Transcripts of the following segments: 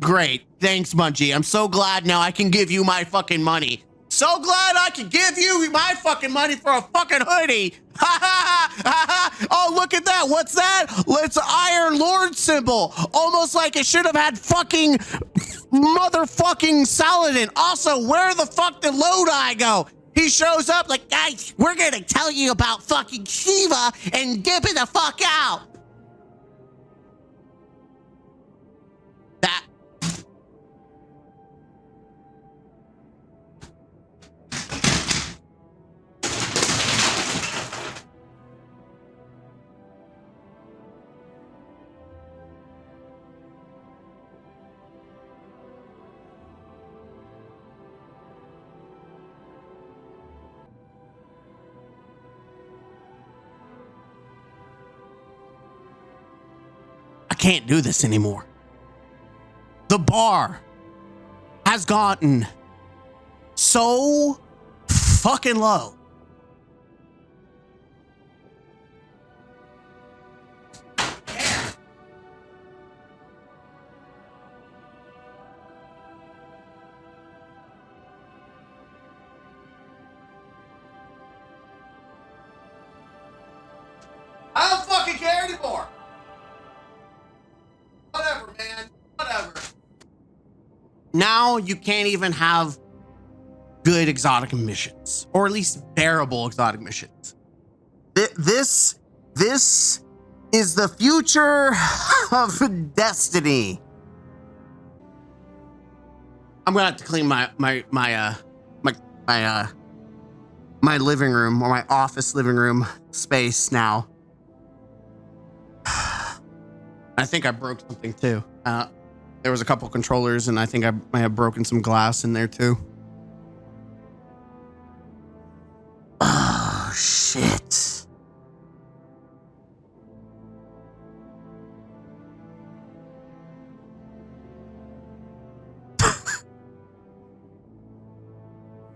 Great. Thanks, Bungie. I'm so glad now I can give you my fucking money. So glad I can give you my fucking money for a fucking hoodie. Oh, look at that. What's that? It's an Iron Lord symbol. Almost like it should have had fucking motherfucking Saladin. Also, where the fuck did Lodi go? He shows up like, guys, we're gonna tell you about fucking Shiva and dip it the fuck out. That. I can't do this anymore. The bar has gotten so fucking low. I don't fucking care anymore. Whatever, man. Whatever. Now you can't even have good exotic missions, or at least bearable exotic missions. This is the future of Destiny. I'm gonna have to clean my living room, or my office living room space now. I think I broke something too. There was a couple controllers, and I think I might have broken some glass in there too. Oh, shit.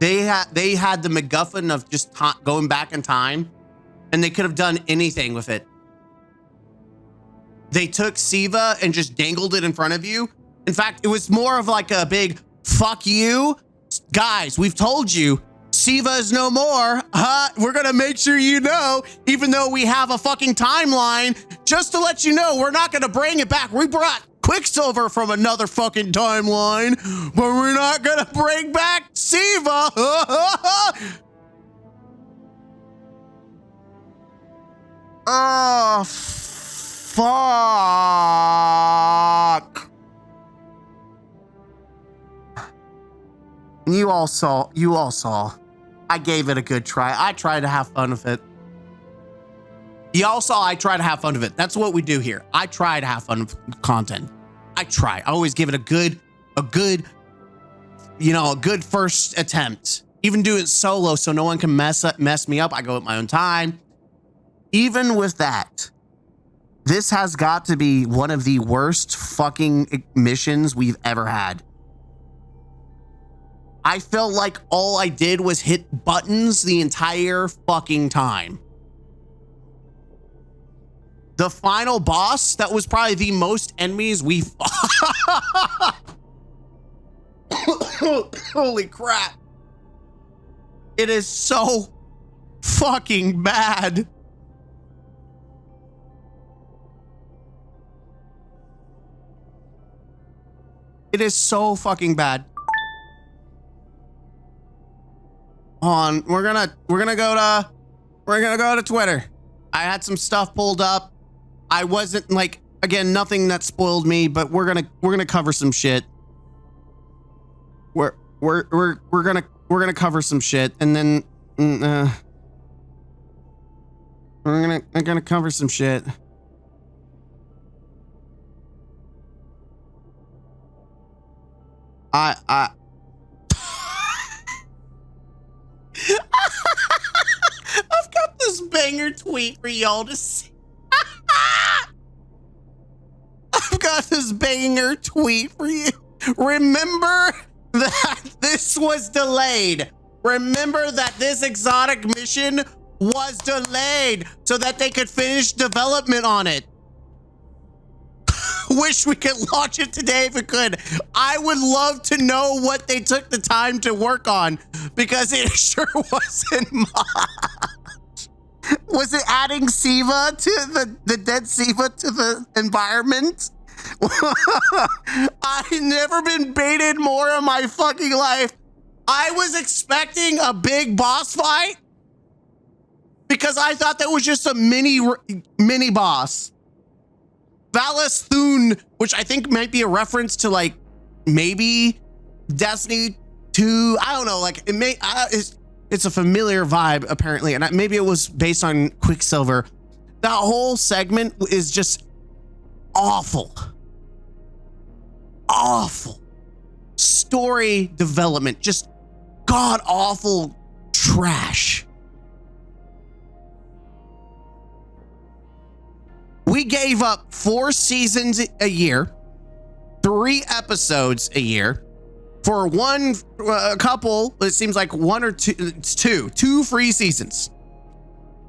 They had the MacGuffin of just going back in time, and they could have done anything with it. They took Siva and just dangled it in front of you. In fact, it was more of like a big fuck you. Guys, we've told you, Siva is no more. We're gonna make sure you know, even though we have a fucking timeline, just to let you know, we're not gonna bring it back. We brought Quicksilver from another fucking timeline, but we're not gonna bring back Siva. Oh, fuck. You all saw. I gave it a good try. I tried to have fun with it. Y'all saw I try to have fun with it. That's what we do here. I try to have fun with content. I try. I always give it a good, first attempt. Even do it solo so no one can mess me up. I go at my own time. Even with that, this has got to be one of the worst fucking missions we've ever had. I felt like all I did was hit buttons the entire fucking time. The final boss, that was probably the most enemies we fought. Holy crap. It is so fucking bad. It is so fucking bad. On, we're gonna go to Twitter. I had some stuff pulled up. I wasn't like, again, nothing that spoiled me, but we're gonna cover some shit. We're gonna cover some shit, and then we're gonna cover some shit. I've got this banger tweet for y'all to see. I've got this banger tweet for you. Remember that this was delayed. Remember that this exotic mission was delayed so that they could finish development on it. wish we could launch it today if it could. I would love to know what they took the time to work on, because it sure wasn't much. Was it adding Siva to the dead Siva to the environment? I've never been baited more in my fucking life. I was expecting a big boss fight because I thought that was just a mini boss. Valis Thune, which I think might be a reference to like maybe Destiny 2. I don't know. Like it may, it's a familiar vibe apparently, and maybe it was based on Quicksilver. That whole segment is just awful. Awful story development, just god awful trash. We gave up 4 seasons a year, 3 episodes a year for a couple, it seems like 1 or 2, it's 2 free seasons,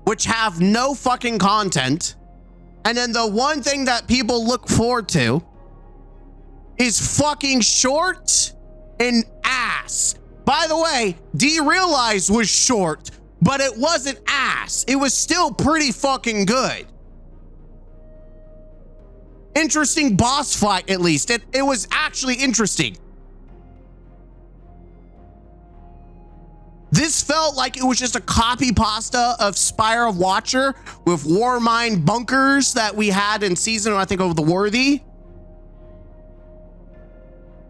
which have no fucking content. And then the one thing that people look forward to is fucking short and ass. By the way, Derealized was short, but it wasn't ass. It was still pretty fucking good. Interesting boss fight, at least. It was actually interesting. This felt like it was just a copy pasta of Spire of Watcher with Warmind bunkers that we had in season, I think, of the Worthy.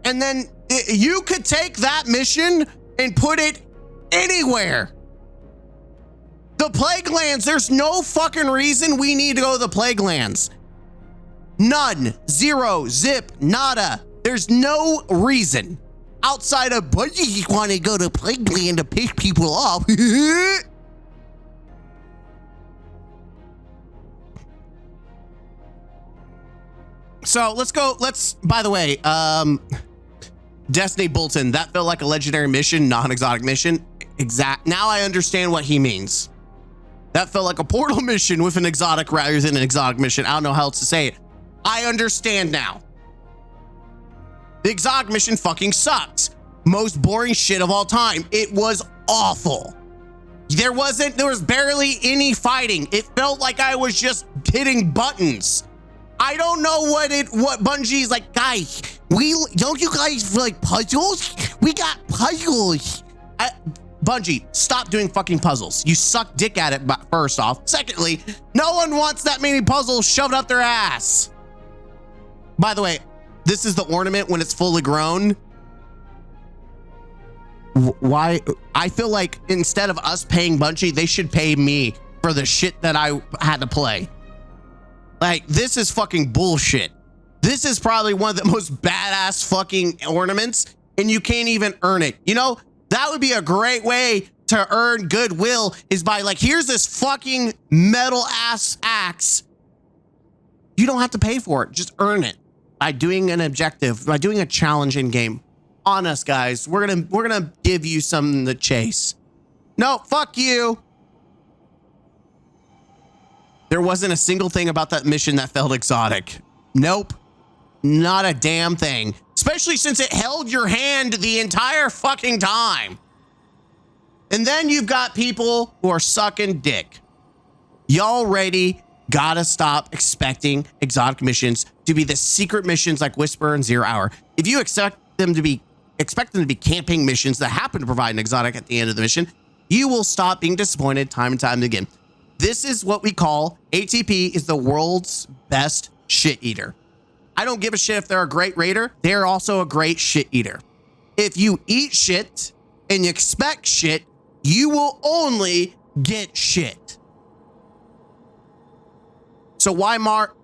And then you could take that mission and put it anywhere. The Plague Lands, there's no fucking reason we need to go to the Plague Lands. None, zero, zip, nada. There's no reason outside of Bungie want to go to Plague Land to piss people off. So by the way, Destiny Bolton, that felt like a legendary mission, not an exotic mission. Now I understand what he means. That felt like a portal mission with an exotic rather than an exotic mission. I don't know how else to say it. I understand now. The exotic mission fucking sucks. Most boring shit of all time. It was awful. There was barely any fighting. It felt like I was just hitting buttons. I don't know what Bungie's like, guys, don't you guys like puzzles? We got puzzles. Bungie, stop doing fucking puzzles. You suck dick at it, first off. Secondly, no one wants that many puzzles shoved up their ass. By the way, this is the ornament when it's fully grown. Why? I feel like instead of us paying Bungie, they should pay me for the shit that I had to play. Like, this is fucking bullshit. This is probably one of the most badass fucking ornaments, and you can't even earn it. You know, that would be a great way to earn goodwill, is by like, here's this fucking metal ass axe. You don't have to pay for it. Just earn it by doing an objective, by doing a challenge in game. On us, guys. We're gonna give you something to chase. No, fuck you. There wasn't a single thing about that mission that felt exotic. Nope. Not a damn thing. Especially since it held your hand the entire fucking time. And then you've got people who are sucking dick. Y'all ready? Gotta stop expecting exotic missions to be the secret missions like Whisper and 0 Hour. If you expect them to be camping missions that happen to provide an exotic at the end of the mission, you will stop being disappointed time and time again. This is what we call ATP is the world's best shit eater. I don't give a shit if they're a great raider. They're also a great shit eater. If you eat shit and you expect shit, you will only get shit. So why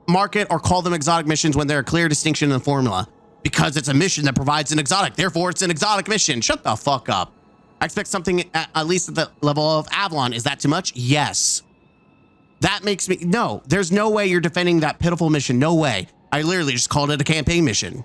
market or call them exotic missions when there are clear distinction in the formula? Because it's a mission that provides an exotic. Therefore, it's an exotic mission. Shut the fuck up. I expect something at least at the level of Avalon. Is that too much? Yes. That makes me... No, there's no way you're defending that pitiful mission. No way. I literally just called it a campaign mission.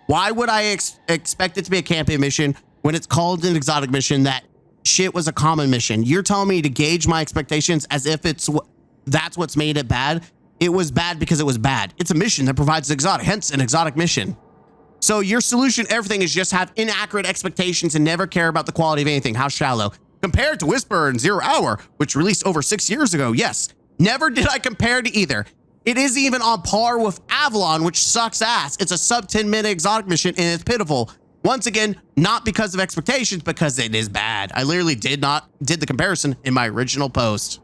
Why would I expect it to be a campaign mission when it's called an exotic mission that shit was a common mission? You're telling me to gauge my expectations as if that's what's made it bad? It was bad because it was bad. It's a mission that provides exotic, hence an exotic mission. So your solution, everything is just have inaccurate expectations and never care about the quality of anything. How shallow. Compared to Whisper and Zero Hour, which released over 6 years ago, yes. Never did I compare to either. It is even on par with Avalon, which sucks ass. It's a sub 10-minute exotic mission and it's pitiful. Once again, not because of expectations, because it is bad. I literally did the comparison in my original post.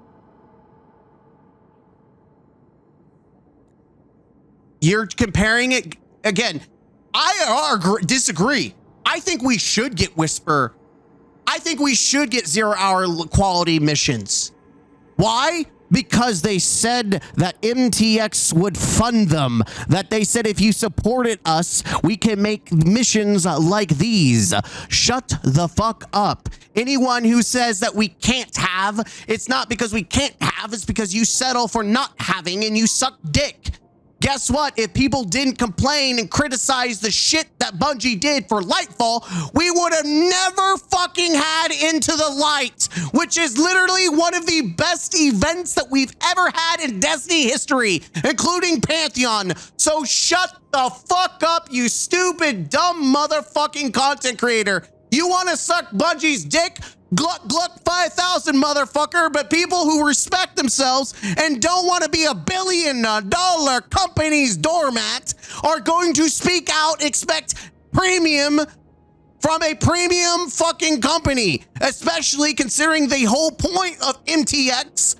You're comparing it again. I disagree. I think we should get Whisper. I think we should get 0 hour quality missions. Why? Because they said that MTX would fund them. That they said if you supported us, we can make missions like these. Shut the fuck up. Anyone who says that we can't have, it's not because we can't have, it's because you settle for not having and you suck dick. Guess what? If people didn't complain and criticize the shit that Bungie did for Lightfall, we would have never fucking had Into the Light, which is literally one of the best events that we've ever had in Destiny history, including Pantheon. So shut the fuck up, you stupid, dumb motherfucking content creator. You want to suck Bungie's dick? Gluck, gluck, 5,000, motherfucker. But people who respect themselves and don't want to be a $1 billion company's doormat are going to speak out, expect premium from a premium fucking company, especially considering the whole point of MTX,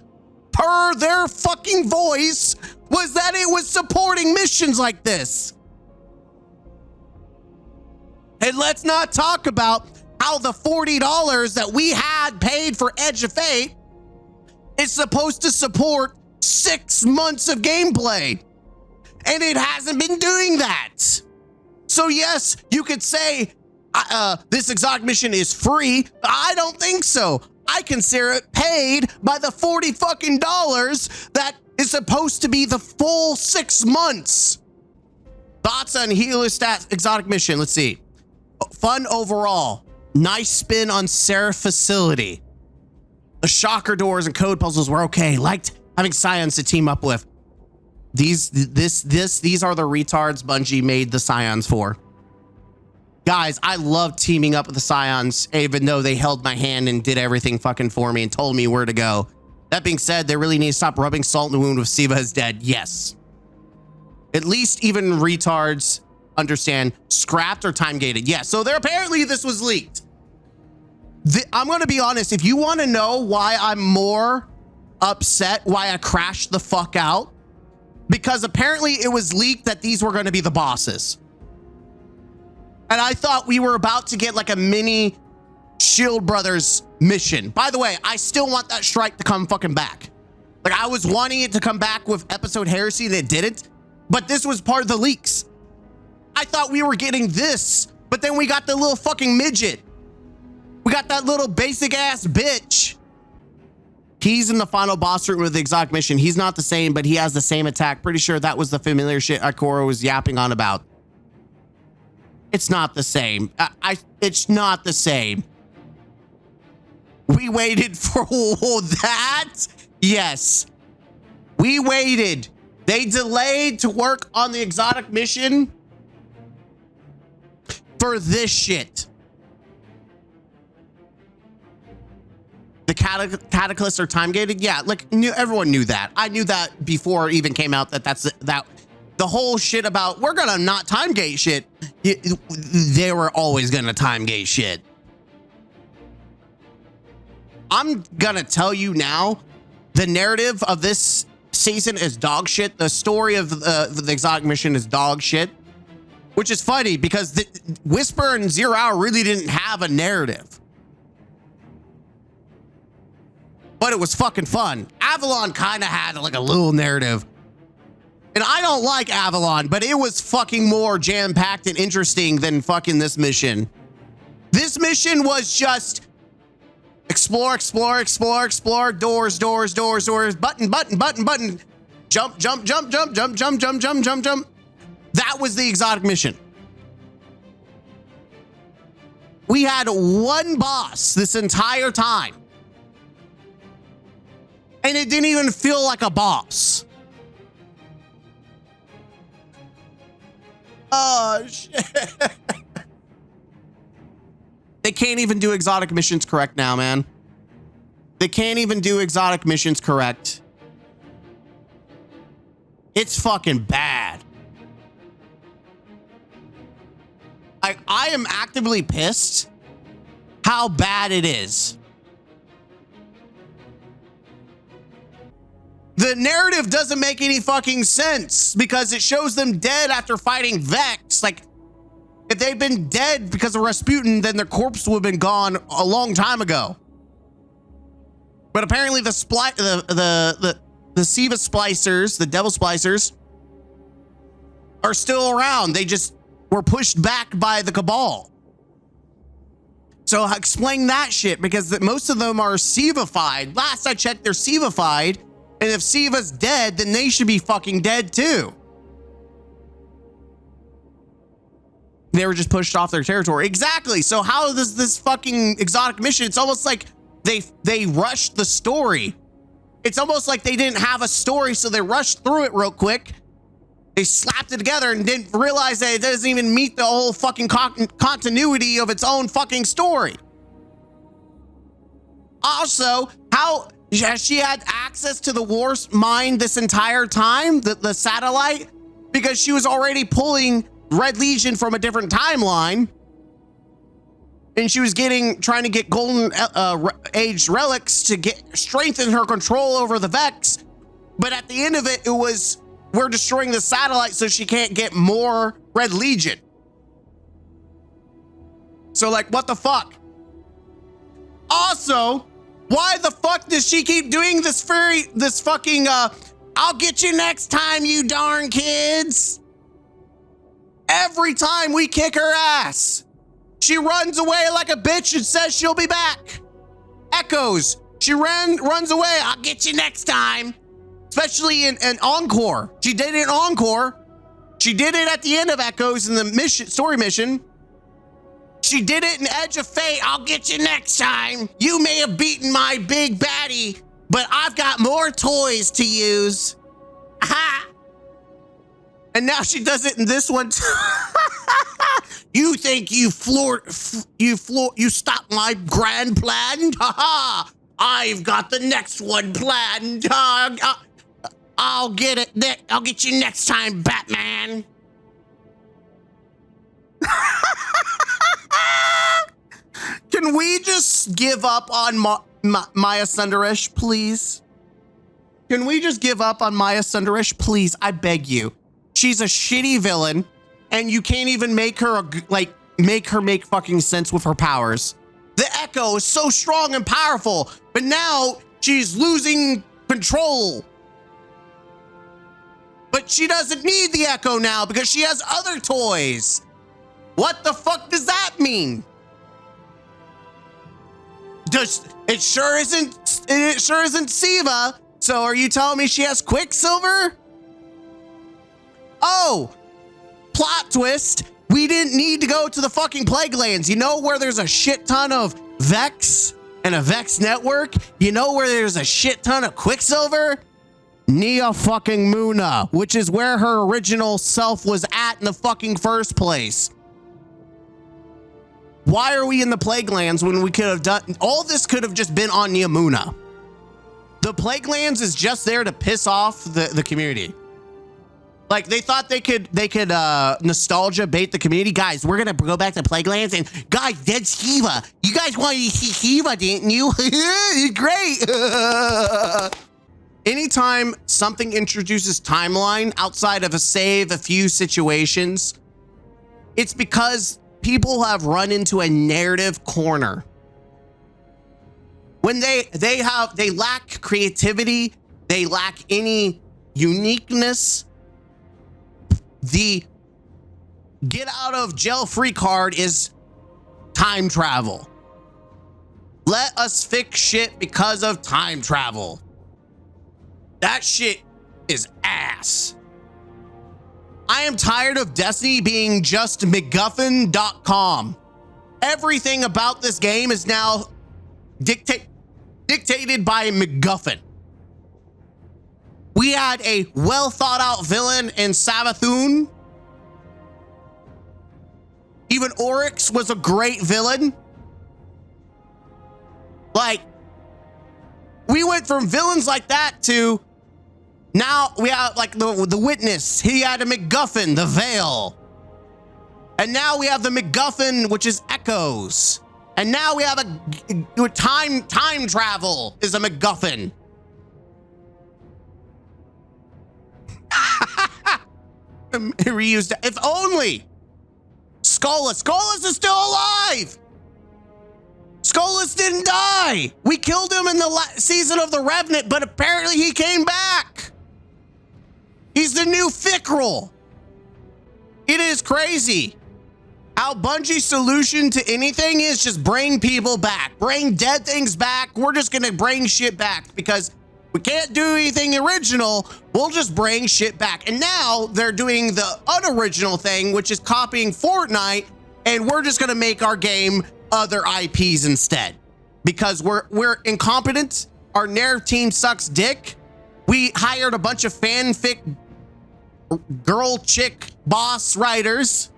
per their fucking voice, was that it was supporting missions like this. And let's not talk about how the $40 that we had paid for Edge of Fate is supposed to support 6 months of gameplay. And it hasn't been doing that. So yes, you could say this exotic mission is free. I don't think so. I consider it paid by the $40 fucking that is supposed to be the full 6 months. Thoughts on Heliostat exotic mission? Let's see. Fun overall. Nice spin on Seraph facility. The shocker doors and code puzzles were okay. Liked having Scions to team up with. These are the retards Bungie made the Scions for. Guys, I love teaming up with the Scions, even though they held my hand and did everything fucking for me and told me where to go. That being said, they really need to stop rubbing salt in the wound with Siva is dead. Yes. At least even retards understand scrapped or time gated. Yeah, so there apparently this was leaked. I'm going to be honest. If you want to know why I'm more upset, why I crashed the fuck out, because apparently it was leaked that these were going to be the bosses. And I thought we were about to get like a mini Shield Brothers mission. By the way, I still want that strike to come fucking back. Like I was wanting it to come back with episode Heresy and it didn't, but this was part of the leaks. I thought we were getting this, but then we got the little fucking midget. We got that little basic ass bitch. He's in the final boss room with the exotic mission. He's not the same, but he has the same attack. Pretty sure that was the familiar shit Ikora was yapping on about. It's not the same. It's not the same. We waited for that. Yes, we waited. They delayed to work on the exotic mission for this shit. The cataclysms are time gated. Yeah, like everyone knew that. I knew that before it even came out that the whole shit about we're gonna not time gate shit. They were always gonna time gate shit. I'm gonna tell you now, the narrative of this season is dog shit. The story of the exotic mission is dog shit, which is funny because the Whisper and 0 Hour really didn't have a narrative. But it was fucking fun. Avalon kind of had like a little narrative. And I don't like Avalon, but it was fucking more jam-packed and interesting than fucking this mission. This mission was just explore, explore, explore, explore, doors, doors, doors, doors, button, button, button, button, jump, jump, jump, jump, jump, jump, jump, jump, jump, jump. That was the exotic mission. We had one boss this entire time. And it didn't even feel like a boss. Oh, shit. They can't even do exotic missions correct now, man. They can't even do exotic missions correct. It's fucking bad. I am actively pissed how bad it is. The narrative doesn't make any fucking sense because it shows them dead after fighting Vex. Like, if they'd been dead because of Rasputin, then their corpse would have been gone a long time ago. But apparently the Siva splicers, the devil splicers, are still around. They just were pushed back by the Cabal. So explain that shit, because most of them are Sivified. Last I checked, they're Sivified. And if Siva's dead, then they should be fucking dead too. They were just pushed off their territory. Exactly. So how does this fucking exotic mission? It's almost like they rushed the story. It's almost like they didn't have a story, so they rushed through it real quick. They slapped it together and didn't realize that it doesn't even meet the whole fucking continuity of its own fucking story. Also, how has she had access to the Worst mine this entire time, the satellite? Because she was already pulling Red Legion from a different timeline. And she was trying to get golden age relics to strengthen her control over the Vex. But at the end of it, it was, we're destroying the satellite so she can't get more Red Legion. So like, what the fuck? Also, why the fuck does she keep doing this fucking, I'll get you next time, you darn kids? Every time we kick her ass, she runs away like a bitch and says she'll be back. Echoes, she runs away, I'll get you next time. Especially in Encore. She did it in Encore. She did it at the end of Echoes in the story mission. She did it in Edge of Fate. I'll get you next time. You may have beaten my big baddie, but I've got more toys to use. Ha! And now she does it in this one too. You think you stopped my grand plan? Ha ha! I've got the next one planned. I'll get it. I'll get you next time, Batman. Can we just give up on Maya Sundaresh, please? Can we just give up on Maya Sundaresh, please? I beg you. She's a shitty villain, and you can't even make her make fucking sense with her powers. The Echo is so strong and powerful, but now she's losing control. But she doesn't need the Echo now because she has other toys. What the fuck does that mean? It sure isn't Siva. So are you telling me she has Quicksilver? Oh, plot twist. We didn't need to go to the fucking Plague Lands. You know where there's a shit ton of Vex and a Vex network? You know where there's a shit ton of Quicksilver? Nia fucking Muna, which is where her original self was at in the fucking first place. Why are we in the Plague Lands when we could have done all this? Could have just been on Nia Muna. The Plague Lands is just there to piss off the community. Like they thought they could nostalgia bait the community. Guys, we're gonna go back to Plague Lands, and guys, that's Hiva. You guys wanted to see Hiva, didn't you? Great. Anytime something introduces timeline outside of a few situations, it's because people have run into a narrative corner. When they lack creativity, they lack any uniqueness. The get out of jail free card is time travel. Let us fix shit because of time travel. That shit is ass. I am tired of Destiny being just MacGuffin.com. Everything about this game is now dictated by MacGuffin. We had a well thought out villain in Savathun. Even Oryx was a great villain. Like, we went from villains like that to now we have like the Witness. He had a MacGuffin, the Veil. And now we have the MacGuffin, which is Echoes. And now we have a time travel is a MacGuffin. Reused. If only. Skullus is still alive. Skullus didn't die. We killed him in the season of the Revenant, but apparently he came back. He's the new Fickrel. It is crazy how Bungie's solution to anything is just bring people back, bring dead things back. We're just gonna bring shit back because we can't do anything original. We'll just bring shit back. And now they're doing the unoriginal thing, which is copying Fortnite, and we're just gonna make our game other IPs instead because we're incompetent. Our narrative team sucks dick. We hired a bunch of fanfic girl chick boss writers,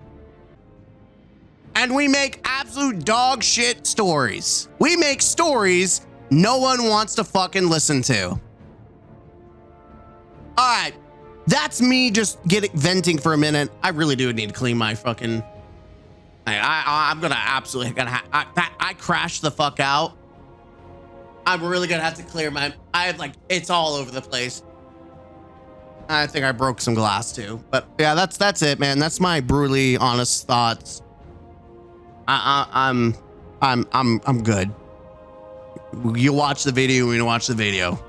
and we make absolute dog shit stories. We make stories no one wants to fucking listen to. All right, that's me just venting for a minute. I really do need to clean my fucking. I'm gonna absolutely I crashed the fuck out. I'm really gonna have to clear my. It's all over the place. I think I broke some glass too, but yeah, that's it, man. That's my brutally honest thoughts. I'm good. You watch the video. We watch the video.